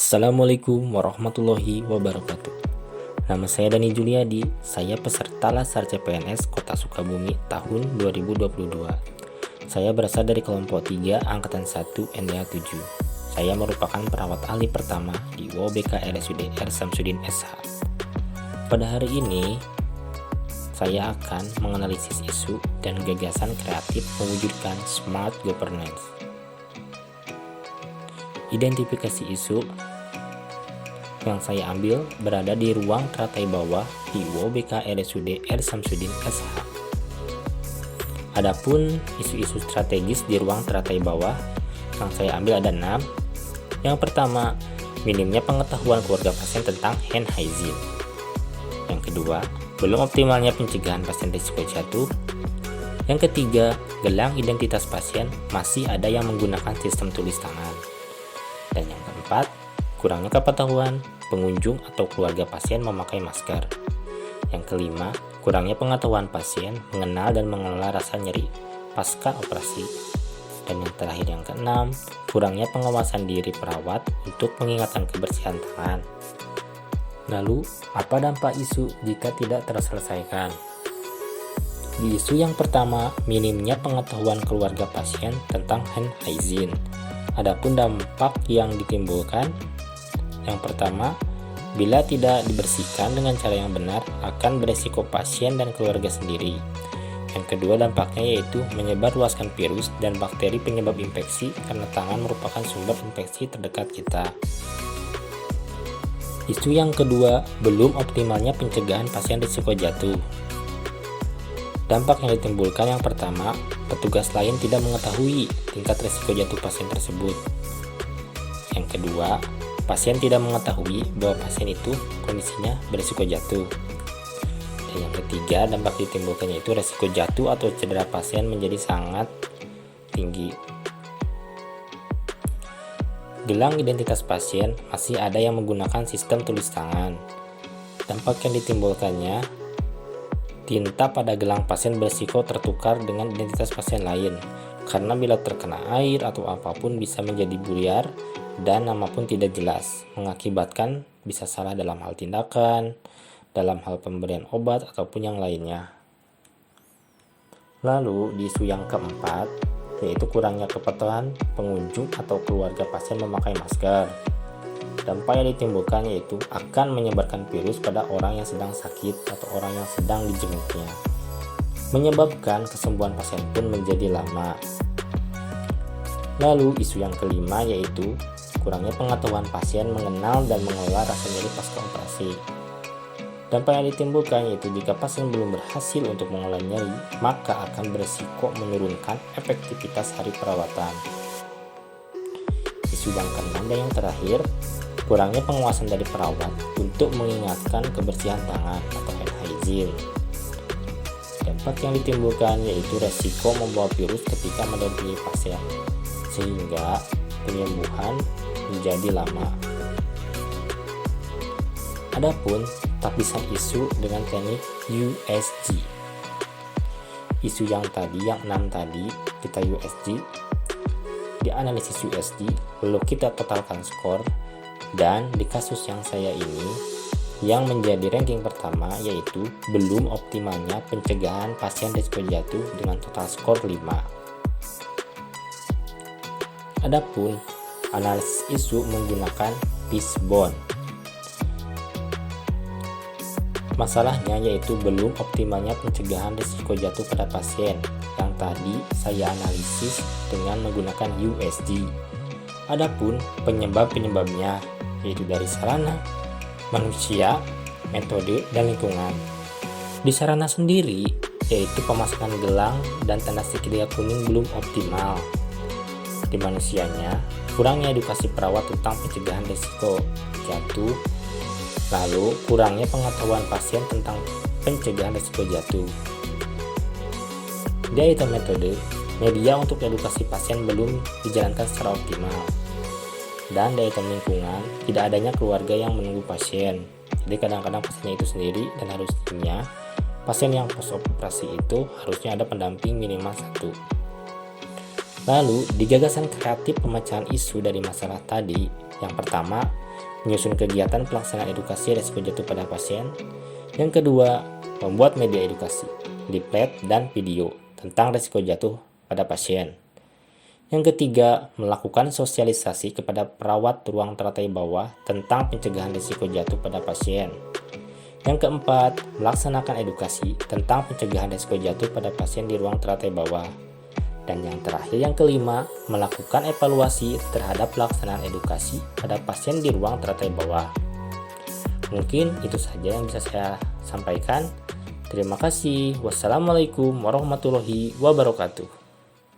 Assalamualaikum warahmatullahi wabarakatuh. Nama saya Dani Juliadi, saya peserta Lasar CPNS Kota Sukabumi tahun 2022. Saya berasal dari kelompok 3 Angkatan 1 NDA 7. Saya merupakan perawat ahli pertama di UOBK RSUD R. Samsudin SH. Pada hari ini, saya akan menganalisis isu dan gagasan kreatif mewujudkan smart governance. Identifikasi isu yang saya ambil berada di ruang teratai bawah di UOBK RSUD R. Samsudin SH. Adapun isu-isu strategis di ruang teratai bawah yang saya ambil ada 6. Yang pertama, minimnya pengetahuan keluarga pasien tentang hand hygiene. Yang kedua, belum optimalnya pencegahan pasien risiko jatuh. Yang ketiga, gelang identitas pasien masih ada yang menggunakan sistem tulis tangan. Dan yang keempat, kurangnya kepengetahuan pengunjung atau keluarga pasien memakai masker. Yang kelima, kurangnya pengetahuan pasien mengenal dan mengelola rasa nyeri pasca operasi. Dan yang terakhir yang keenam, kurangnya pengawasan diri perawat untuk mengingatkan kebersihan tangan. Lalu, apa dampak isu jika tidak terselesaikan? Di isu yang pertama, minimnya pengetahuan keluarga pasien tentang hand hygiene. Adapun dampak yang ditimbulkan, yang pertama, bila tidak dibersihkan dengan cara yang benar akan beresiko pasien dan keluarga sendiri. Yang kedua dampaknya yaitu menyebarluaskan virus dan bakteri penyebab infeksi karena tangan merupakan sumber infeksi terdekat kita. Isu yang kedua, belum optimalnya pencegahan pasien risiko jatuh. Dampak yang ditimbulkan yang pertama, petugas lain tidak mengetahui tingkat risiko jatuh pasien tersebut. Yang kedua, pasien tidak mengetahui bahwa pasien itu kondisinya berisiko jatuh. Dan yang ketiga, dampak ditimbulkannya itu risiko jatuh atau cedera pasien menjadi sangat tinggi. Gelang identitas pasien masih ada yang menggunakan sistem tulis tangan. Dampak yang ditimbulkannya, tinta pada gelang pasien berisiko tertukar dengan identitas pasien lain, karena bila terkena air atau apapun bisa menjadi buyar dan nama pun tidak jelas, mengakibatkan bisa salah dalam hal tindakan, dalam hal pemberian obat ataupun yang lainnya. Lalu di isu yang keempat, yaitu kurangnya kepatuhan pengunjung atau keluarga pasien memakai masker. Dampak yang ditimbulkan yaitu akan menyebarkan virus pada orang yang sedang sakit atau orang yang sedang dijenguknya, menyebabkan kesembuhan pasien pun menjadi lama. Lalu isu yang kelima yaitu kurangnya pengetahuan pasien mengenal dan mengelola rasa nyeri pasca operasi. Dampak yang ditimbulkan yaitu jika pasien belum berhasil untuk mengelola nyeri, maka akan beresiko menurunkan efektivitas hari perawatan. Isu yang keenam dan yang terakhir, kurangnya pengawasan dari perawat untuk mengingatkan kebersihan tangan atau hand hygiene. Dampak yang ditimbulkan yaitu resiko membawa virus ketika mendampingi pasien, sehingga penyembuhan menjadi lama. Adapun tapisan isu dengan teknik USG. Isu yang 6 tadi kita USG, di analisis USG lalu kita totalkan skor. Dan di kasus yang saya ini, yang menjadi ranking pertama yaitu belum optimalnya pencegahan pasien risiko jatuh dengan total skor 5. Adapun analisis isu menggunakan Fishbone. Masalahnya yaitu belum optimalnya pencegahan risiko jatuh pada pasien, yang tadi saya analisis dengan menggunakan USG. Adapun penyebabnya yaitu dari sarana, manusia, metode, dan lingkungan. Di sarana sendiri, yaitu pemasangan gelang dan tanda segitiga kuning belum optimal. Di manusianya, kurangnya edukasi perawat tentang pencegahan risiko jatuh, lalu kurangnya pengetahuan pasien tentang pencegahan risiko jatuh. Di item metode, media untuk edukasi pasien belum dijalankan secara optimal. Dan di item lingkungan, tidak adanya keluarga yang menunggu pasien. Jadi kadang-kadang pasiennya itu sendiri, dan harusnya pasien yang post operasi itu harusnya ada pendamping minimal 1. Lalu, di gagasan kreatif pemecahan isu dari masalah tadi, yang pertama, menyusun kegiatan pelaksanaan edukasi risiko jatuh pada pasien. Yang kedua, membuat media edukasi, leaflet dan video tentang risiko jatuh pada pasien. Yang ketiga, melakukan sosialisasi kepada perawat ruang teratai bawah tentang pencegahan risiko jatuh pada pasien. Yang keempat, melaksanakan edukasi tentang pencegahan risiko jatuh pada pasien di ruang teratai bawah. Dan yang terakhir, yang kelima, melakukan evaluasi terhadap pelaksanaan edukasi pada pasien di ruang teratai bawah. Mungkin itu saja yang bisa saya sampaikan. Terima kasih. Wassalamualaikum warahmatullahi wabarakatuh.